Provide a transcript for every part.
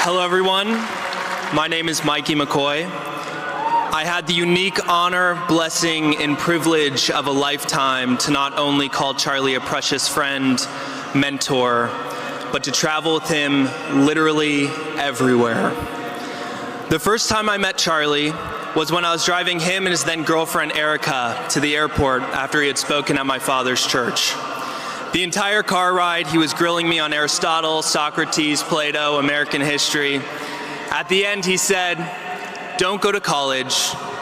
Hello, everyone. My name is Mikey McCoy. I had the unique honor, blessing, and privilege of a lifetime to not only call Charlie a precious friend, mentor, but to travel with him literally everywhere. The first time I met Charlie was when I was driving him and his then girlfriend Erika to the airport after he had spoken at my father's church. The entire car ride, he was grilling me on Aristotle, Socrates, Plato, American history. At the end, he said, "Don't go to college,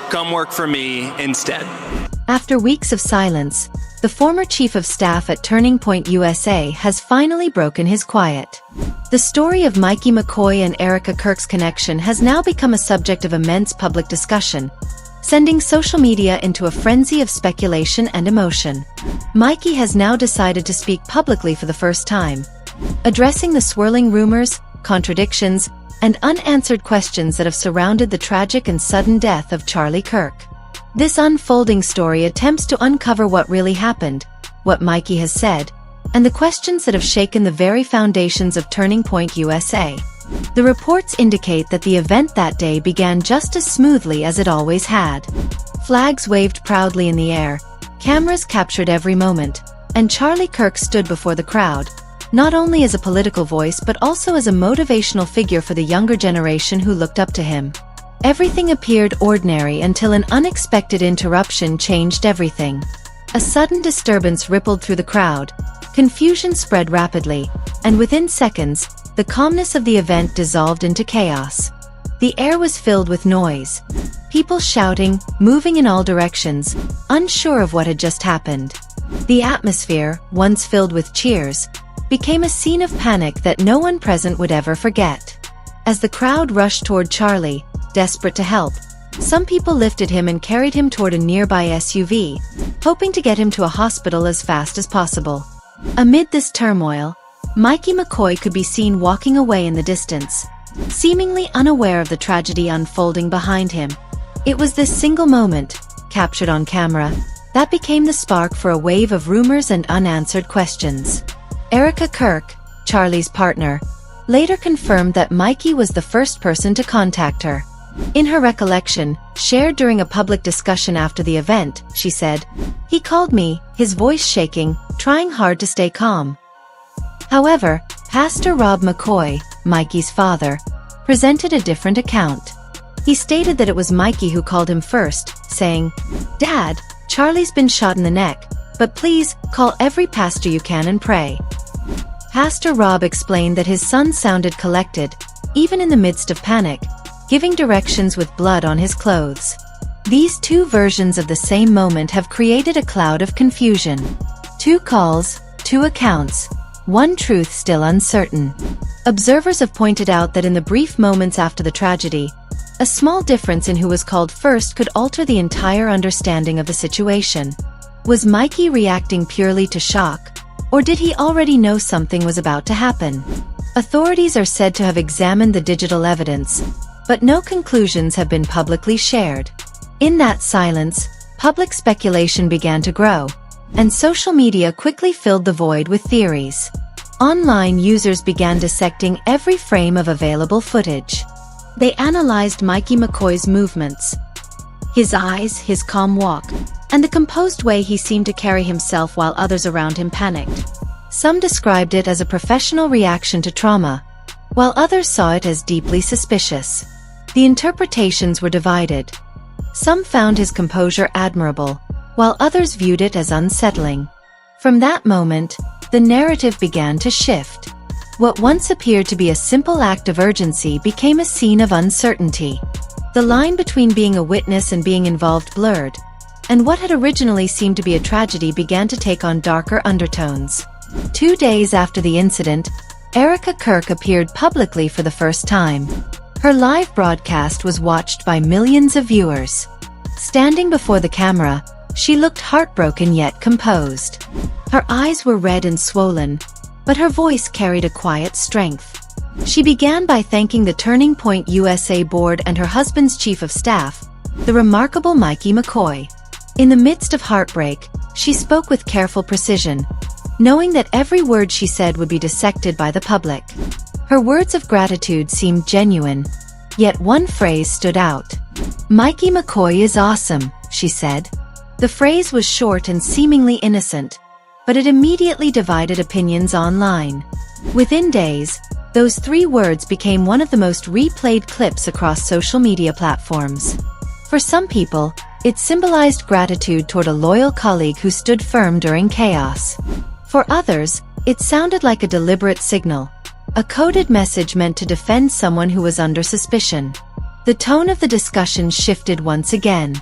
come work for me instead." After weeks of silence, the former Chief of Staff at Turning Point USA has finally broken his quiet. The story of Mikey McCoy and Erika Kirk's connection has now become a subject of immense public discussion, sending social media into a frenzy of speculation and emotion. Mikey has now decided to speak publicly for the first time, addressing the swirling rumors, contradictions, and unanswered questions that have surrounded the tragic and sudden death of Charlie Kirk. This unfolding story attempts to uncover what really happened, what Mikey has said, and the questions that have shaken the very foundations of Turning Point USA. The reports indicate that the event that day began just as smoothly as it always had. Flags waved proudly in the air, cameras captured every moment, and Charlie Kirk stood before the crowd, not only as a political voice but also as a motivational figure for the younger generation who looked up to him. Everything appeared ordinary until an unexpected interruption changed everything. A sudden disturbance rippled through the crowd, confusion spread rapidly, and within seconds, the calmness of the event dissolved into chaos. The air was filled with noise. People shouting, moving in all directions, unsure of what had just happened. The atmosphere, once filled with cheers, became a scene of panic that no one present would ever forget. As the crowd rushed toward Charlie, desperate to help, some people lifted him and carried him toward a nearby SUV, hoping to get him to a hospital as fast as possible. Amid this turmoil, Mikey McCoy could be seen walking away in the distance, seemingly unaware of the tragedy unfolding behind him. It was this single moment, captured on camera, that became the spark for a wave of rumors and unanswered questions. Erika Kirk, Charlie's partner, later confirmed that Mikey was the first person to contact her. In her recollection, shared during a public discussion after the event, she said, "He called me, his voice shaking, trying hard to stay calm." However, Pastor Rob McCoy, Mikey's father, presented a different account. He stated that it was Mikey who called him first, saying, "Dad, Charlie's been shot in the neck, but please, call every pastor you can and pray." Pastor Rob explained that his son sounded collected, even in the midst of panic, giving directions with blood on his clothes. These two versions of the same moment have created a cloud of confusion. Two calls, two accounts, one truth still uncertain. Observers have pointed out that in the brief moments after the tragedy, a small difference in who was called first could alter the entire understanding of the situation. Was Mikey reacting purely to shock, or did he already know something was about to happen? Authorities are said to have examined the digital evidence, but no conclusions have been publicly shared. In that silence, public speculation began to grow, and social media quickly filled the void with theories. Online users began dissecting every frame of available footage. They analyzed Mikey McCoy's movements, his eyes, his calm walk, and the composed way he seemed to carry himself while others around him panicked. Some described it as a professional reaction to trauma, while others saw it as deeply suspicious. The interpretations were divided. Some found his composure admirable, while others viewed it as unsettling. From that moment, the narrative began to shift. What once appeared to be a simple act of urgency became a scene of uncertainty. The line between being a witness and being involved blurred, and what had originally seemed to be a tragedy began to take on darker undertones. 2 days after the incident, Erika Kirk appeared publicly for the first time. Her live broadcast was watched by millions of viewers. Standing before the camera, she looked heartbroken yet composed. Her eyes were red and swollen, but her voice carried a quiet strength. She began by thanking the Turning Point USA board and her husband's chief of staff, the remarkable Mikey McCoy. In the midst of heartbreak, she spoke with careful precision, knowing that every word she said would be dissected by the public. Her words of gratitude seemed genuine, yet one phrase stood out. "Mikey McCoy is awesome," she said. The phrase was short and seemingly innocent, but it immediately divided opinions online. Within days, those 3 words became one of the most replayed clips across social media platforms. For some people, it symbolized gratitude toward a loyal colleague who stood firm during chaos. For others, it sounded like a deliberate signal, a coded message meant to defend someone who was under suspicion. The tone of the discussion shifted once again.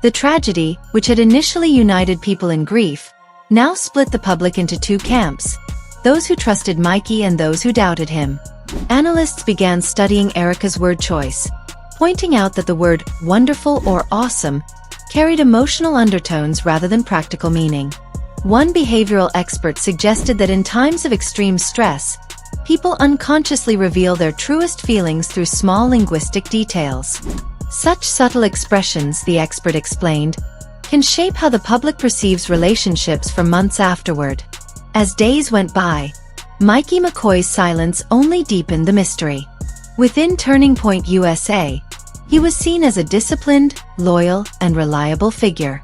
The tragedy, which had initially united people in grief, now split the public into 2 camps: those who trusted Mikey and those who doubted him. Analysts began studying Erika's word choice, pointing out that the word wonderful or awesome carried emotional undertones rather than practical meaning. One behavioral expert suggested that in times of extreme stress, people unconsciously reveal their truest feelings through small linguistic details. Such subtle expressions, the expert explained, can shape how the public perceives relationships for months afterward. As days went by, Mikey McCoy's silence only deepened the mystery. Within Turning Point USA, he was seen as a disciplined, loyal, and reliable figure.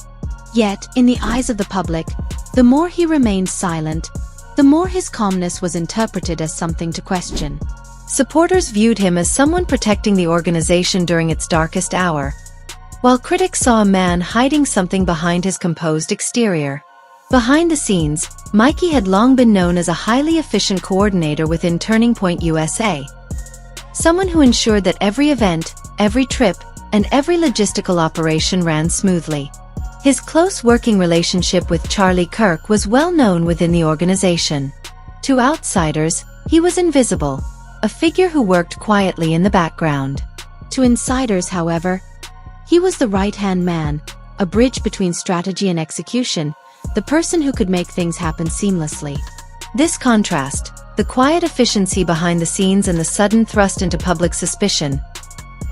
Yet, in the eyes of the public, the more he remained silent, the more his calmness was interpreted as something to question. Supporters viewed him as someone protecting the organization during its darkest hour, while critics saw a man hiding something behind his composed exterior. Behind the scenes, Mikey had long been known as a highly efficient coordinator within Turning Point USA. Someone who ensured that every event, every trip, and every logistical operation ran smoothly. His close working relationship with Charlie Kirk was well known within the organization. To outsiders, he was invisible, a figure who worked quietly in the background. To insiders, however, he was the right-hand man, a bridge between strategy and execution, the person who could make things happen seamlessly. This contrast, the quiet efficiency behind the scenes and the sudden thrust into public suspicion,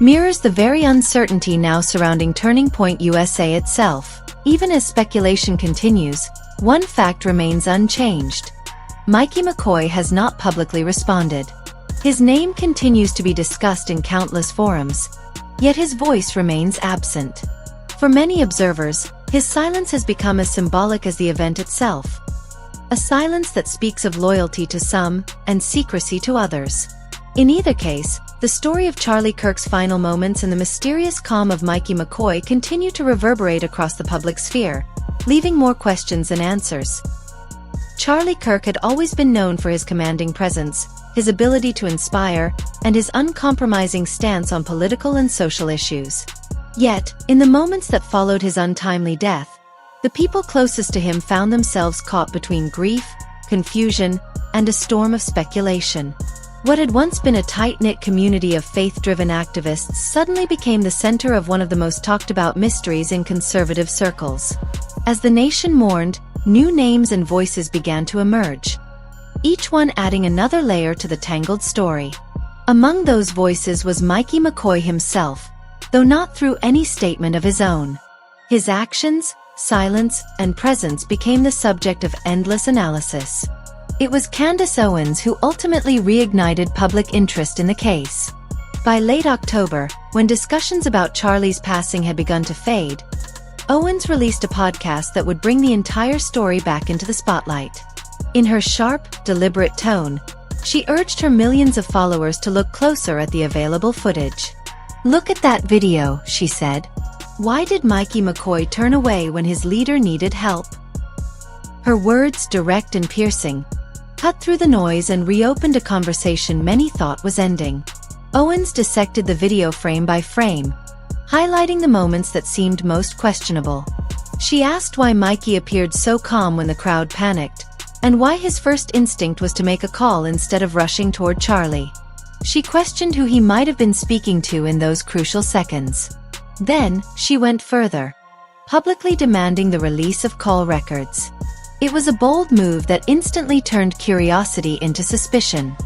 mirrors the very uncertainty now surrounding Turning Point USA itself. Even as speculation continues, one fact remains unchanged. Mikey McCoy has not publicly responded. His name continues to be discussed in countless forums, yet his voice remains absent. For many observers, his silence has become as symbolic as the event itself. A silence that speaks of loyalty to some and secrecy to others. In either case, the story of Charlie Kirk's final moments and the mysterious calm of Mikey McCoy continue to reverberate across the public sphere, leaving more questions than answers. Charlie Kirk had always been known for his commanding presence, his ability to inspire, and his uncompromising stance on political and social issues. Yet, in the moments that followed his untimely death, the people closest to him found themselves caught between grief, confusion, and a storm of speculation. What had once been a tight-knit community of faith-driven activists suddenly became the center of one of the most talked-about mysteries in conservative circles. As the nation mourned, new names and voices began to emerge, each one adding another layer to the tangled story. Among those voices was Mikey McCoy himself, though not through any statement of his own. His actions, silence, and presence became the subject of endless analysis. It was Candace Owens who ultimately reignited public interest in the case. By late October, when discussions about Charlie's passing had begun to fade, Owens released a podcast that would bring the entire story back into the spotlight. In her sharp, deliberate tone, she urged her millions of followers to look closer at the available footage. "Look at that video," she said. "Why did Mikey McCoy turn away when his leader needed help?" Her words, direct and piercing, cut through the noise and reopened a conversation many thought was ending. Owens dissected the video frame by frame, highlighting the moments that seemed most questionable. She asked why Mikey appeared so calm when the crowd panicked, and why his first instinct was to make a call instead of rushing toward Charlie. She questioned who he might have been speaking to in those crucial seconds. Then, she went further, publicly demanding the release of call records. It was a bold move that instantly turned curiosity into suspicion.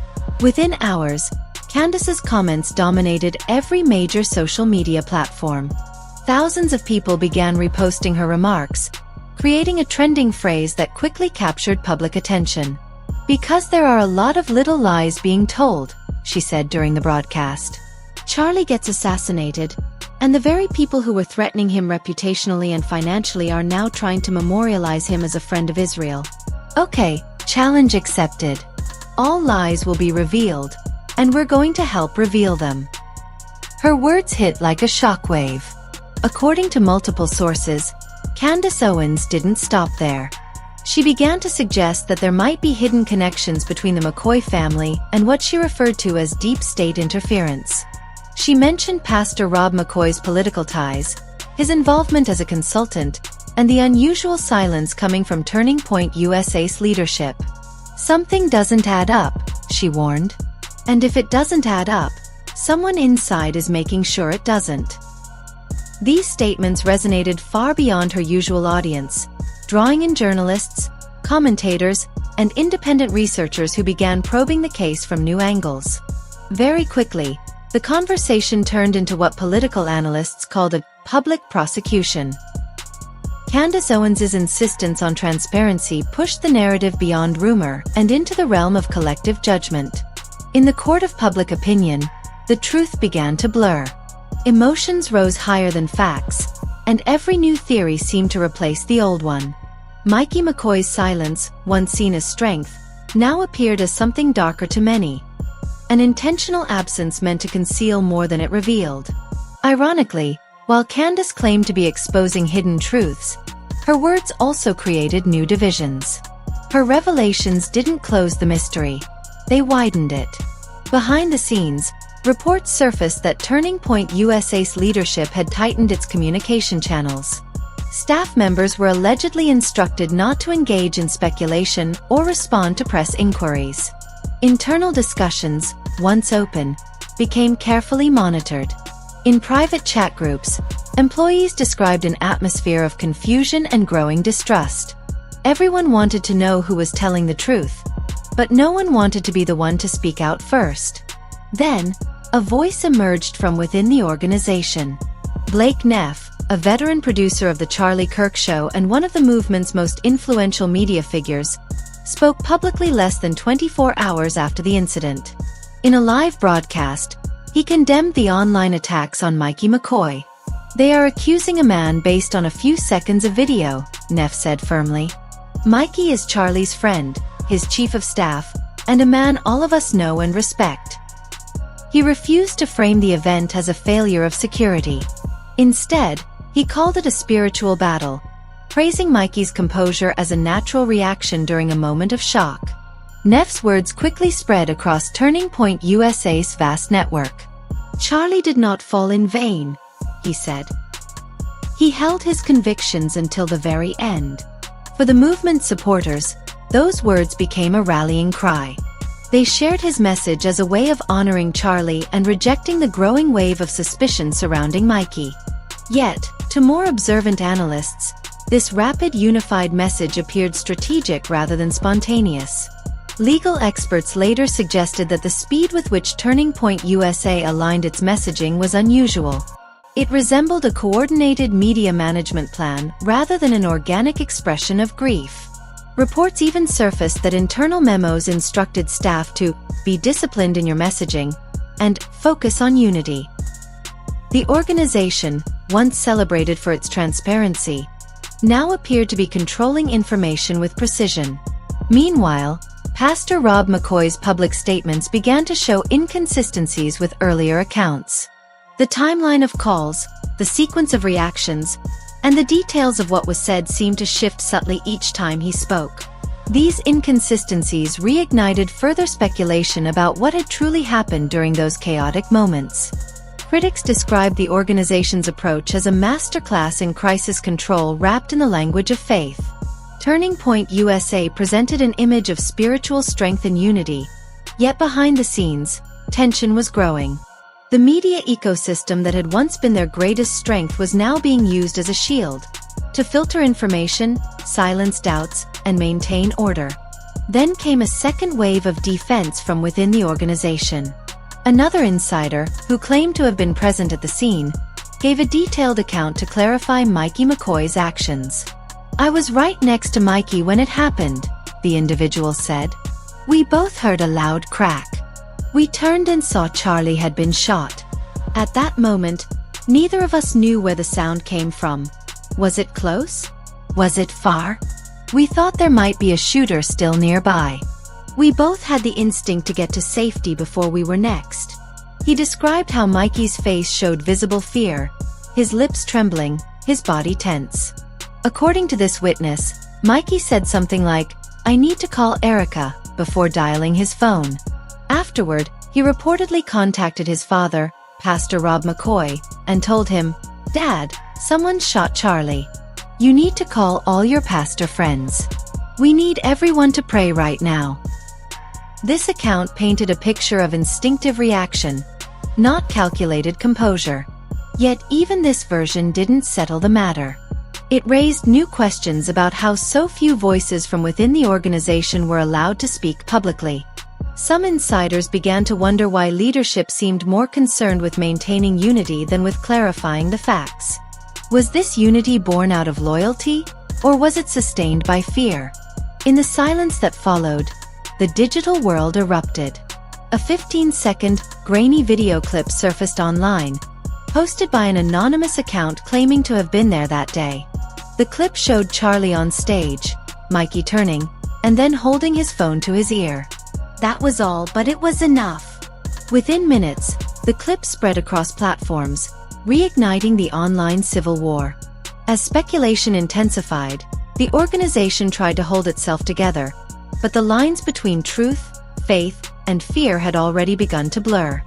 Within hours, Candace's comments dominated every major social media platform. Thousands of people began reposting her remarks, creating a trending phrase that quickly captured public attention. "Because there are a lot of little lies being told," she said during the broadcast. Charlie gets assassinated, and the very people who were threatening him reputationally and financially are now trying to memorialize him as a friend of Israel. Okay, challenge accepted. All lies will be revealed, and we're going to help reveal them. Her words hit like a shockwave. According to multiple sources, Candace Owens didn't stop there. She began to suggest that there might be hidden connections between the McCoy family and what she referred to as deep state interference. She mentioned Pastor Rob McCoy's political ties, his involvement as a consultant, and the unusual silence coming from Turning Point USA's leadership. Something doesn't add up, she warned. And if it doesn't add up, someone inside is making sure it doesn't. These statements resonated far beyond her usual audience, drawing in journalists, commentators, and independent researchers who began probing the case from new angles. Very quickly, the conversation turned into what political analysts called a public prosecution. Candace Owens's insistence on transparency pushed the narrative beyond rumor and into the realm of collective judgment. In the court of public opinion, the truth began to blur. Emotions rose higher than facts, and every new theory seemed to replace the old one. Mikey McCoy's silence, once seen as strength, now appeared as something darker to many. An intentional absence meant to conceal more than it revealed. Ironically, while Candace claimed to be exposing hidden truths, her words also created new divisions. Her revelations didn't close the mystery. They widened it. Behind the scenes, reports surfaced that Turning Point USA's leadership had tightened its communication channels. Staff members were allegedly instructed not to engage in speculation or respond to press inquiries. Internal discussions, once open, became carefully monitored. In private chat groups, employees described an atmosphere of confusion and growing distrust. Everyone wanted to know who was telling the truth, but no one wanted to be the one to speak out first. Then, a voice emerged from within the organization. Blake Neff, a veteran producer of The Charlie Kirk Show and one of the movement's most influential media figures, spoke publicly less than 24 hours after the incident. In a live broadcast, he condemned the online attacks on Mikey McCoy. "They are accusing a man based on a few seconds of video," Neff said firmly. "Mikey is Charlie's friend, his chief of staff, and a man all of us know and respect." He refused to frame the event as a failure of security. Instead, he called it a spiritual battle, praising Mikey's composure as a natural reaction during a moment of shock. Neff's words quickly spread across Turning Point USA's vast network. "Charlie did not fall in vain," he said. "He held his convictions until the very end." For the movement's supporters, those words became a rallying cry. They shared his message as a way of honoring Charlie and rejecting the growing wave of suspicion surrounding Mikey. Yet, to more observant analysts, this rapid unified message appeared strategic rather than spontaneous. Legal experts later suggested that the speed with which Turning Point USA aligned its messaging was unusual. It resembled a coordinated media management plan rather than an organic expression of grief. Reports even surfaced that internal memos instructed staff to be disciplined in your messaging and focus on unity. The organization, once celebrated for its transparency, now appeared to be controlling information with precision. Meanwhile, Pastor Rob McCoy's public statements began to show inconsistencies with earlier accounts. The timeline of calls, the sequence of reactions, and the details of what was said seemed to shift subtly each time he spoke. These inconsistencies reignited further speculation about what had truly happened during those chaotic moments. Critics described the organization's approach as a masterclass in crisis control wrapped in the language of faith. Turning Point USA presented an image of spiritual strength and unity, yet behind the scenes, tension was growing. The media ecosystem that had once been their greatest strength was now being used as a shield, to filter information, silence doubts, and maintain order. Then came a second wave of defense from within the organization. Another insider, who claimed to have been present at the scene, gave a detailed account to clarify Mikey McCoy's actions. "I was right next to Mikey when it happened," the individual said. "We both heard a loud crack. We turned and saw Charlie had been shot. At that moment, neither of us knew where the sound came from. Was it close? Was it far? We thought there might be a shooter still nearby. We both had the instinct to get to safety before we were next. He described how Mikey's face showed visible fear, his lips trembling, his body tense. According to this witness, Mikey said something like, "I need to call Erika," before dialing his phone. Afterward, he reportedly contacted his father, Pastor Rob McCoy, and told him, "Dad, someone shot Charlie. You need to call all your pastor friends. We need everyone to pray right now." This account painted a picture of instinctive reaction, not calculated composure. Yet even this version didn't settle the matter. It raised new questions about how so few voices from within the organization were allowed to speak publicly. Some insiders began to wonder why leadership seemed more concerned with maintaining unity than with clarifying the facts. Was this unity born out of loyalty, or was it sustained by fear? In the silence that followed, the digital world erupted. A 15-second, grainy video clip surfaced online, posted by an anonymous account claiming to have been there that day. The clip showed Charlie on stage, Mikey turning, and then holding his phone to his ear. That was all, but it was enough. Within minutes, the clip spread across platforms, reigniting the online civil war. As speculation intensified, the organization tried to hold itself together, but the lines between truth, faith, and fear had already begun to blur.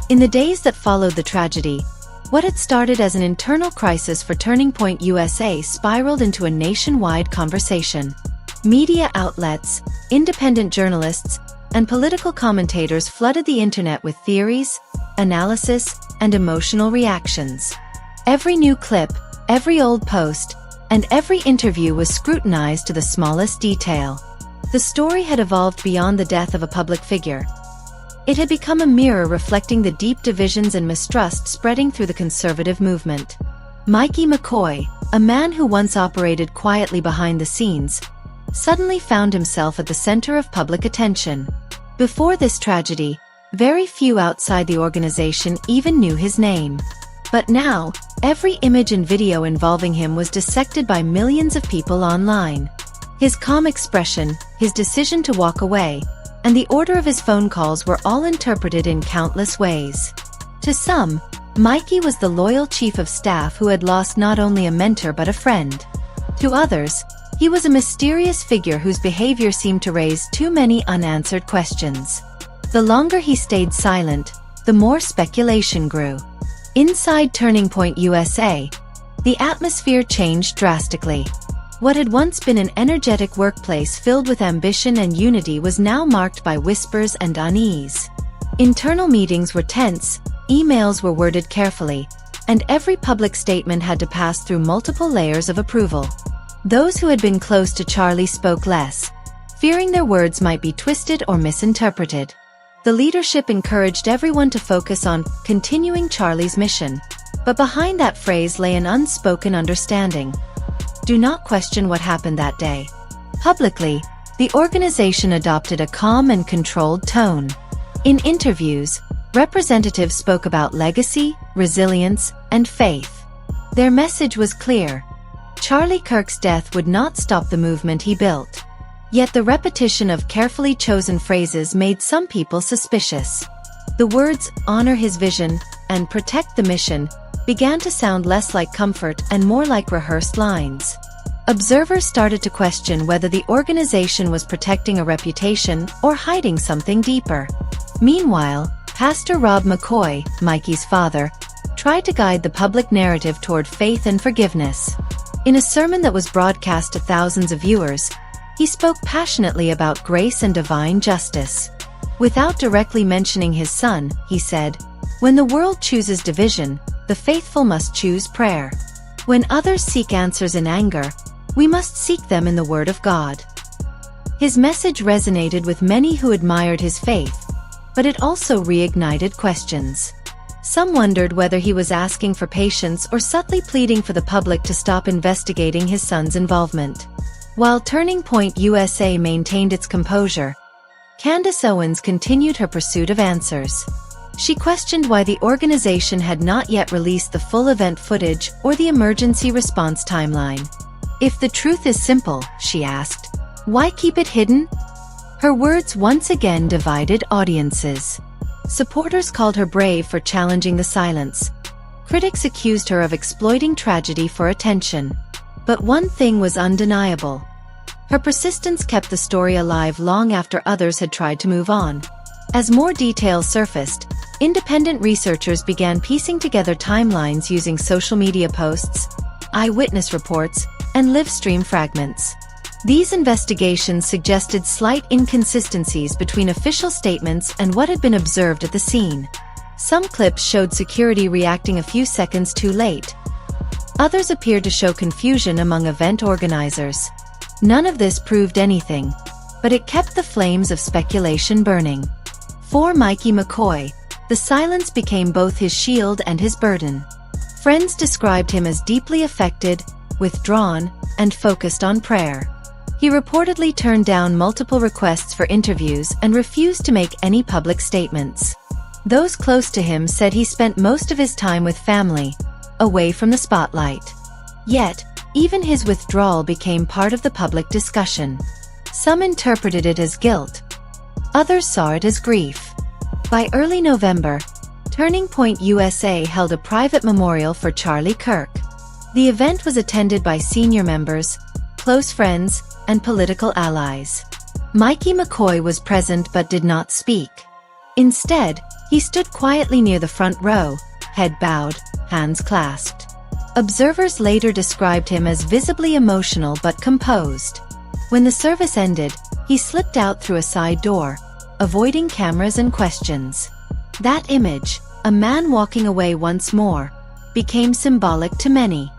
In the days that followed the tragedy, what had started as an internal crisis for Turning Point USA spiraled into a nationwide conversation. Media outlets, independent journalists, and political commentators flooded the internet with theories, analysis, and emotional reactions. Every new clip, every old post, and every interview was scrutinized to the smallest detail. The story had evolved beyond the death of a public figure. It had become a mirror reflecting the deep divisions and mistrust spreading through the conservative movement. Mikey McCoy, a man who once operated quietly behind the scenes, suddenly found himself at the center of public attention. Before this tragedy, very few outside the organization even knew his name. But now, every image and video involving him was dissected by millions of people online. His calm expression, his decision to walk away, and the order of his phone calls were all interpreted in countless ways. To some, Mikey was the loyal chief of staff who had lost not only a mentor but a friend. To others, he was a mysterious figure whose behavior seemed to raise too many unanswered questions. The longer he stayed silent, the more speculation grew. Inside Turning Point USA, the atmosphere changed drastically. What had once been an energetic workplace filled with ambition and unity was now marked by whispers and unease. Internal meetings were tense, emails were worded carefully, and every public statement had to pass through multiple layers of approval. Those who had been close to Charlie spoke less, fearing their words might be twisted or misinterpreted. The leadership encouraged everyone to focus on continuing Charlie's mission, but behind that phrase lay an unspoken understanding. Do not question what happened that day. Publicly, the organization adopted a calm and controlled tone. In interviews, representatives spoke about legacy, resilience, and faith. Their message was clear. Charlie Kirk's death would not stop the movement he built. Yet the repetition of carefully chosen phrases made some people suspicious. The words, "honor his vision," and "protect the mission," began to sound less like comfort and more like rehearsed lines. Observers started to question whether the organization was protecting a reputation or hiding something deeper. Meanwhile, Pastor Rob McCoy, Mikey's father, tried to guide the public narrative toward faith and forgiveness. In a sermon that was broadcast to thousands of viewers, he spoke passionately about grace and divine justice. Without directly mentioning his son, he said, "When the world chooses division, the faithful must choose prayer. When others seek answers in anger, we must seek them in the Word of God." His message resonated with many who admired his faith, but it also reignited questions. Some wondered whether he was asking for patience or subtly pleading for the public to stop investigating his son's involvement. While Turning Point USA maintained its composure, Candace Owens continued her pursuit of answers. She questioned why the organization had not yet released the full event footage or the emergency response timeline. If the truth is simple, she asked, why keep it hidden? Her words once again divided audiences. Supporters called her brave for challenging the silence. Critics accused her of exploiting tragedy for attention. But one thing was undeniable. Her persistence kept the story alive long after others had tried to move on. As more details surfaced, independent researchers began piecing together timelines using social media posts, eyewitness reports, and live-stream fragments. These investigations suggested slight inconsistencies between official statements and what had been observed at the scene. Some clips showed security reacting a few seconds too late. Others appeared to show confusion among event organizers. None of this proved anything, but it kept the flames of speculation burning. For Mikey McCoy, the silence became both his shield and his burden. Friends described him as deeply affected, withdrawn, and focused on prayer. He reportedly turned down multiple requests for interviews and refused to make any public statements. Those close to him said he spent most of his time with family, away from the spotlight. Yet, even his withdrawal became part of the public discussion. Some interpreted it as guilt. Others saw it as grief. By early November, Turning Point USA held a private memorial for Charlie Kirk. The event was attended by senior members, close friends, and political allies. Mikey McCoy was present but did not speak. Instead, he stood quietly near the front row, head bowed, hands clasped. Observers later described him as visibly emotional but composed. When the service ended, he slipped out through a side door, avoiding cameras and questions. That image, a man walking away once more, became symbolic to many.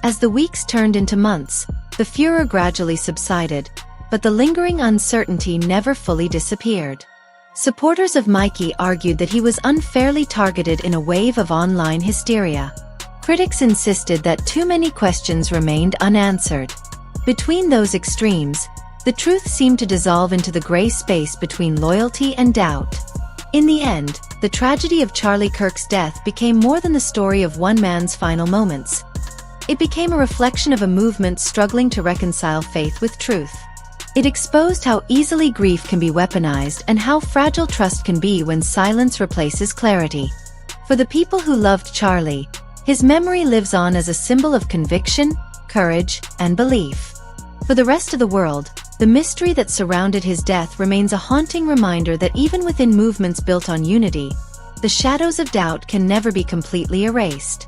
As the weeks turned into months, the furor gradually subsided, but the lingering uncertainty never fully disappeared. Supporters of Mikey argued that he was unfairly targeted in a wave of online hysteria. Critics insisted that too many questions remained unanswered. Between those extremes, the truth seemed to dissolve into the gray space between loyalty and doubt. In the end, the tragedy of Charlie Kirk's death became more than the story of one man's final moments. It became a reflection of a movement struggling to reconcile faith with truth. It exposed how easily grief can be weaponized and how fragile trust can be when silence replaces clarity. For the people who loved Charlie, his memory lives on as a symbol of conviction, courage, and belief. For the rest of the world, the mystery that surrounded his death remains a haunting reminder that even within movements built on unity, the shadows of doubt can never be completely erased.